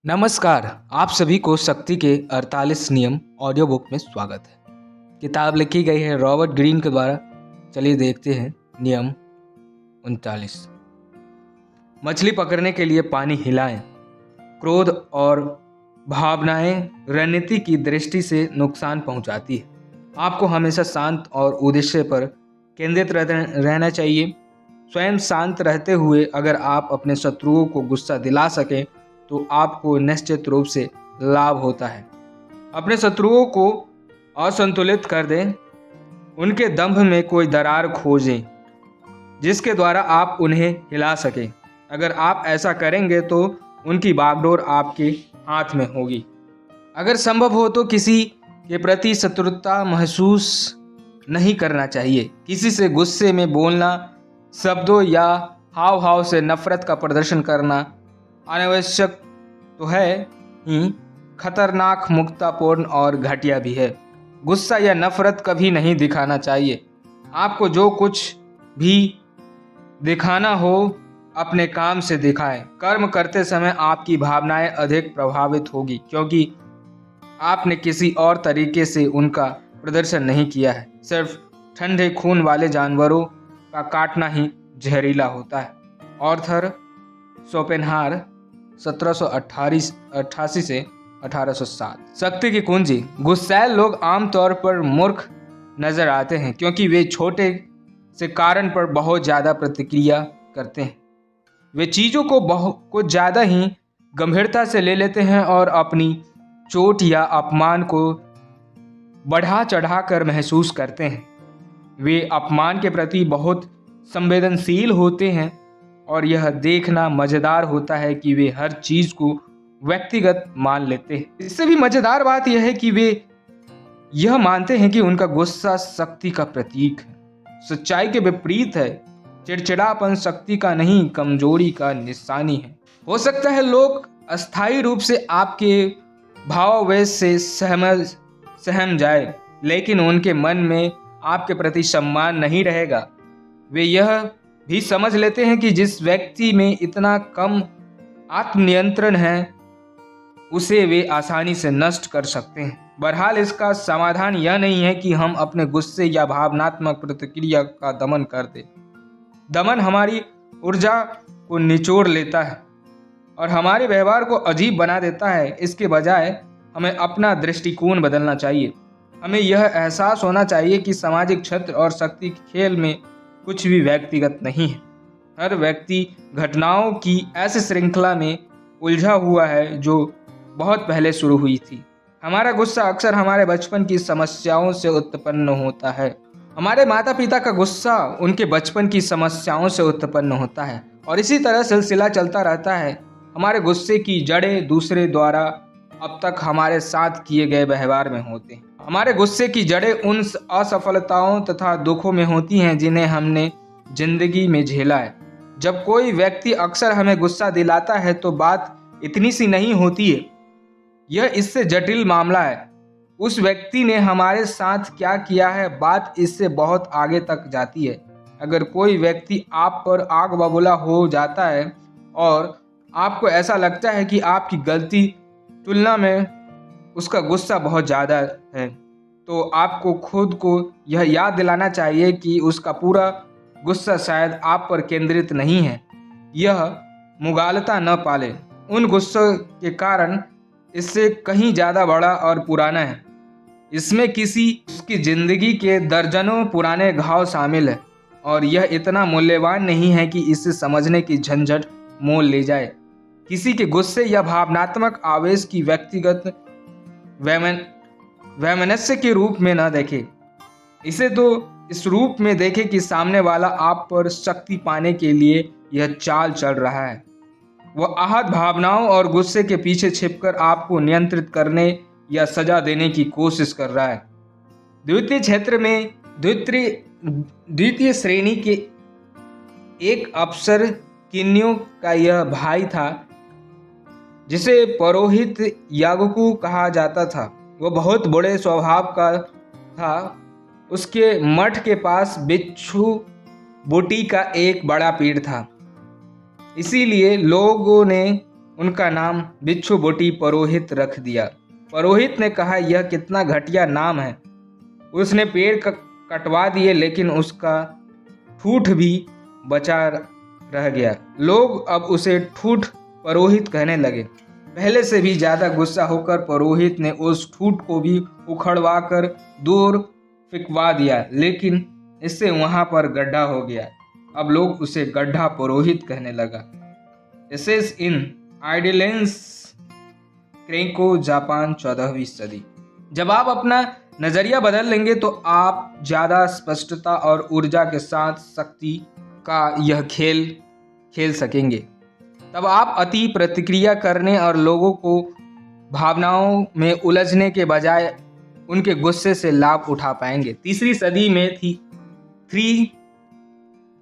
नमस्कार। आप सभी को शक्ति के 48 नियम ऑडियो बुक में स्वागत है। किताब लिखी गई है रॉबर्ट ग्रीन के द्वारा। चलिए देखते हैं नियम 39। मछली पकड़ने के लिए पानी हिलाएं। क्रोध और भावनाएं रणनीति की दृष्टि से नुकसान पहुंचाती है। आपको हमेशा शांत और उद्देश्य पर केंद्रित रहना चाहिए। स्वयं शांत रहते हुए अगर आप अपने शत्रुओं को गुस्सा दिला सकें तो आपको निश्चित रूप से लाभ होता है। अपने शत्रुओं को असंतुलित कर दें। उनके दंभ में कोई दरार खोजें जिसके द्वारा आप उन्हें हिला सकें। अगर आप ऐसा करेंगे तो उनकी बागडोर आपके हाथ में होगी। अगर संभव हो तो किसी के प्रति शत्रुता महसूस नहीं करना चाहिए। किसी से गुस्से में बोलना, शब्दों या हाव भाव से नफरत का प्रदर्शन करना अनावश्यक तो है ही, खतरनाक, मुक्तापूर्ण और घटिया भी है। गुस्सा या नफरत कभी नहीं दिखाना चाहिए। आपको जो कुछ भी दिखाना हो अपने काम से दिखाएं। कर्म करते समय आपकी भावनाएं अधिक प्रभावित होगी क्योंकि आपने किसी और तरीके से उनका प्रदर्शन नहीं किया है। सिर्फ ठंडे खून वाले जानवरों का काटना ही जहरीला होता है। ऑर्थर शोपेनहावर 1788 से 1807। शक्ति की कुंजी। गुस्सैल लोग आमतौर पर मूर्ख नजर आते हैं क्योंकि वे छोटे से कारण पर बहुत ज़्यादा प्रतिक्रिया करते हैं। वे चीज़ों को कुछ ज़्यादा ही गंभीरता से ले लेते हैं और अपनी चोट या अपमान को बढ़ा चढ़ा कर महसूस करते हैं। वे अपमान के प्रति बहुत संवेदनशील होते हैं और यह देखना मज़ेदार होता है कि वे हर चीज़ को व्यक्तिगत मान लेते हैं। इससे भी मज़ेदार बात यह है कि वे यह मानते हैं कि उनका गुस्सा शक्ति का प्रतीक है। सच्चाई के विपरीत है। चिड़चिड़ापन शक्ति का नहीं, कमजोरी का निशानी है। हो सकता है लोग अस्थायी रूप से आपके भावावेश से सहम जाए, लेकिन उनके मन में आपके प्रति सम्मान नहीं रहेगा। वे यह भी समझ लेते हैं कि जिस व्यक्ति में इतना कम आत्मनियंत्रण है उसे वे आसानी से नष्ट कर सकते हैं। बहरहाल इसका समाधान यह नहीं है कि हम अपने गुस्से या भावनात्मक प्रतिक्रिया का दमन कर दें। दमन हमारी ऊर्जा को निचोड़ लेता है और हमारे व्यवहार को अजीब बना देता है। इसके बजाय हमें अपना दृष्टिकोण बदलना चाहिए। हमें यह एहसास होना चाहिए कि सामाजिक क्षेत्र और शक्ति के खेल में कुछ भी व्यक्तिगत नहीं है। हर व्यक्ति घटनाओं की ऐसी श्रृंखला में उलझा हुआ है जो बहुत पहले शुरू हुई थी। हमारा गुस्सा अक्सर हमारे बचपन की समस्याओं से उत्पन्न होता है। हमारे माता पिता का गुस्सा उनके बचपन की समस्याओं से उत्पन्न होता है और इसी तरह सिलसिला चलता रहता है। हमारे गुस्से की जड़ें दूसरे द्वारा अब तक हमारे साथ किए गए व्यवहार में होते हैं। हमारे गुस्से की जड़ें उन असफलताओं तथा दुखों में होती हैं जिन्हें हमने जिंदगी में झेला है। जब कोई व्यक्ति अक्सर हमें गुस्सा दिलाता है तो बात इतनी सी नहीं होती है। यह इससे जटिल मामला है। उस व्यक्ति ने हमारे साथ क्या किया है, बात इससे बहुत आगे तक जाती है। अगर कोई व्यक्ति आप पर आग बबूला हो जाता है और आपको ऐसा लगता है कि आपकी गलती तुलना में उसका गुस्सा बहुत ज़्यादा है, तो आपको खुद को यह याद दिलाना चाहिए कि उसका पूरा गुस्सा शायद आप पर केंद्रित नहीं है। यह मुगालता न पाले। उन गुस्सों के कारण इससे कहीं ज़्यादा बड़ा और पुराना है। इसमें उसकी ज़िंदगी के दर्जनों पुराने घाव शामिल है और यह इतना मूल्यवान नहीं है कि इसे समझने की झंझट मोल ले जाए। किसी के गुस्से या भावनात्मक आवेश की व्यक्तिगत वैमनस्य के रूप में न देखें। इसे तो इस रूप में देखें कि सामने वाला आप पर शक्ति पाने के लिए यह चाल चल रहा है। वह आहत भावनाओं और गुस्से के पीछे छिपकर आपको नियंत्रित करने या सजा देने की कोशिश कर रहा है। द्वितीय क्षेत्र में द्वितीय श्रेणी के एक अफसर किन्नियों का यह भाई था जिसे पुरोहित यागुकु कहा जाता था। वह बहुत बड़े स्वभाव का था। उसके मठ के पास बिच्छू बूटी का एक बड़ा पेड़ था। इसीलिए लोगों ने उनका नाम बिच्छू बुटी पुरोहित रख दिया। पुरोहित ने कहा, यह कितना घटिया नाम है। उसने पेड़ कटवा दिए, लेकिन उसका ठूठ भी बचा रह गया। लोग अब उसे ठूठ पुरोहित कहने लगे। पहले से भी ज्यादा गुस्सा होकर पुरोहित ने उस ठूठ को भी उखड़वाकर दूर फेंकवा दिया, लेकिन इससे वहां पर गड्ढा हो गया। अब लोग उसे गड्ढा पुरोहित कहने लगा। एसेस इन आइडिलेंस क्रेको, जापान, 14वीं सदी। जब आप अपना नजरिया बदल लेंगे तो आप ज्यादा स्पष्टता और ऊर्जा के साथ शक्ति का यह खेल खेल सकेंगे। तब आप अति प्रतिक्रिया करने और लोगों को भावनाओं में उलझने के बजाय उनके गुस्से से लाभ उठा पाएंगे। तीसरी सदी में थ्री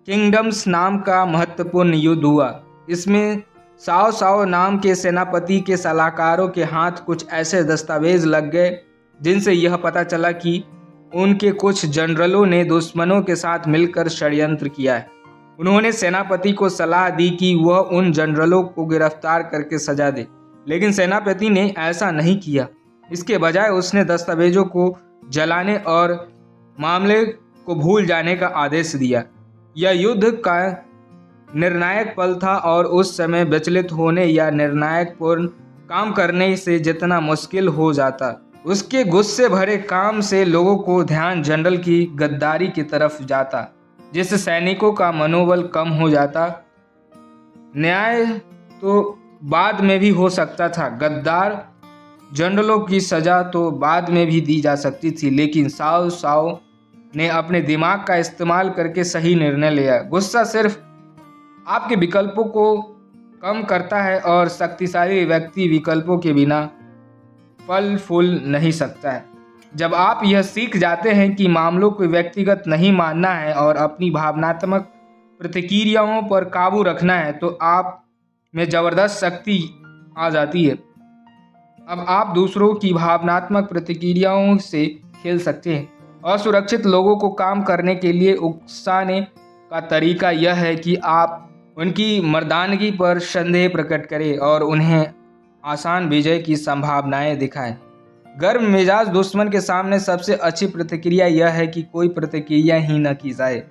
किंगडम्स नाम का महत्वपूर्ण युद्ध हुआ। इसमें साओ साओ नाम के सेनापति के सलाहकारों के हाथ कुछ ऐसे दस्तावेज लग गए जिनसे यह पता चला कि उनके कुछ जनरलों ने दुश्मनों के साथ मिलकर षड्यंत्र किया है। उन्होंने सेनापति को सलाह दी कि वह उन जनरलों को गिरफ्तार करके सजा दे, लेकिन सेनापति ने ऐसा नहीं किया। इसके बजाय उसने दस्तावेजों को जलाने और मामले को भूल जाने का आदेश दिया। यह युद्ध का निर्णायक पल था और उस समय विचलित होने या निर्णायक पूर्ण काम करने से जितना मुश्किल हो जाता, उसके गुस्से भरे काम से लोगों को ध्यान जनरल की गद्दारी की तरफ जाता, जिससे सैनिकों का मनोबल कम हो जाता। न्याय तो बाद में भी हो सकता था, गद्दार जनरलों की सजा तो बाद में भी दी जा सकती थी, लेकिन साओ साओ ने अपने दिमाग का इस्तेमाल करके सही निर्णय लिया। गुस्सा सिर्फ आपके विकल्पों को कम करता है और शक्तिशाली व्यक्ति विकल्पों के बिना फल फूल नहीं सकता है। जब आप यह सीख जाते हैं कि मामलों को व्यक्तिगत नहीं मानना है और अपनी भावनात्मक प्रतिक्रियाओं पर काबू रखना है, तो आप में जबरदस्त शक्ति आ जाती है। अब आप दूसरों की भावनात्मक प्रतिक्रियाओं से खेल सकते हैं। असुरक्षित लोगों को काम करने के लिए उकसाने का तरीका यह है कि आप उनकी मर्दानगी पर संदेह प्रकट करें और उन्हें आसान विजय की संभावनाएं दिखाएं। गर्म मिजाज दुश्मन के सामने सबसे अच्छी प्रतिक्रिया यह है कि कोई प्रतिक्रिया ही न की जाए।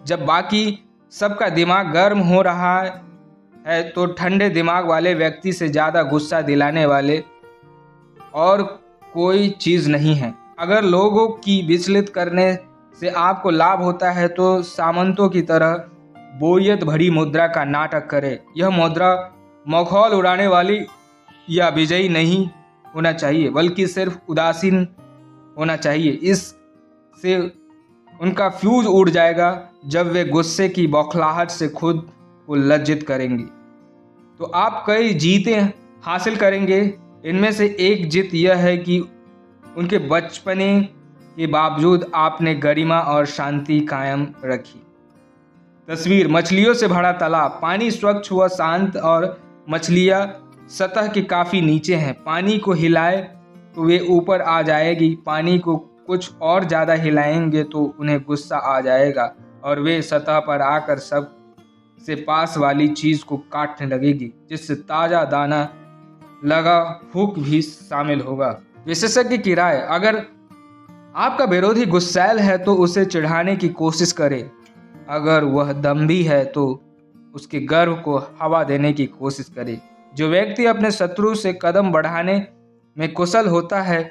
जब बाकी सबका दिमाग गर्म हो रहा है तो ठंडे दिमाग वाले व्यक्ति से ज़्यादा गुस्सा दिलाने वाले और कोई चीज़ नहीं है। अगर लोगों की विचलित करने से आपको लाभ होता है तो सामंतों की तरह बोरियत भरी मुद्रा का नाटक करें। यह मुद्रा मखौल उड़ाने वाली या विजयी नहीं होना चाहिए, बल्कि सिर्फ उदासीन होना चाहिए। इससे उनका फ्यूज उड़ जाएगा जब वे गुस्से की बौखलाहट से खुद को लज्जित करेंगे। तो आप कई जीतें हासिल करेंगे। इनमें से एक जीत यह है कि उनके बचपने के बावजूद आपने गरिमा और शांति कायम रखी। तस्वीर: मछलियों से भरा तालाब। पानी स्वच्छ व शांत और मछलियाँ सतह के काफ़ी नीचे हैं। पानी को हिलाए तो वे ऊपर आ जाएगी। पानी को कुछ और ज़्यादा हिलाएंगे तो उन्हें गुस्सा आ जाएगा और वे सतह पर आकर सब से पास वाली चीज़ को काटने लगेगी, जिससे ताज़ा दाना लगा हुक भी शामिल होगा। विशेषज्ञ की राय: अगर आपका विरोधी गुस्सैल है तो उसे चिढ़ाने की कोशिश करें। अगर वह दम्भी है तो उसके गर्व को हवा देने की कोशिश करें। जो व्यक्ति अपने शत्रु से कदम बढ़ाने में कुशल होता है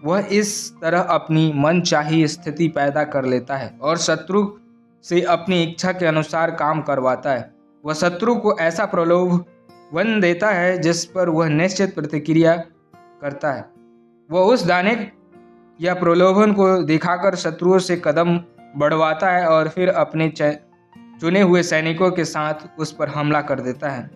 वह इस तरह अपनी मनचाही स्थिति पैदा कर लेता है और शत्रु से अपनी इच्छा के अनुसार काम करवाता है। वह शत्रु को ऐसा प्रलोभन देता है जिस पर वह निश्चित प्रतिक्रिया करता है। वह उस दाने या प्रलोभन को दिखाकर शत्रुओं से कदम बढ़वाता है और फिर अपने चुने हुए सैनिकों के साथ उस पर हमला कर देता है।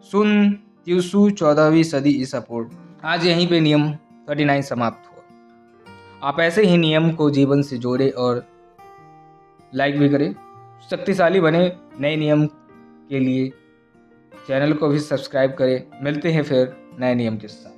सुन त्सु, 14वीं सदी ईसा पूर्व। आज यहीं पे नियम 39 समाप्त हुआ। आप ऐसे ही नियम को जीवन से जोड़ें और लाइक भी करें। शक्तिशाली बने। नए नियम के लिए चैनल को भी सब्सक्राइब करें। मिलते हैं फिर नए नियम के साथ।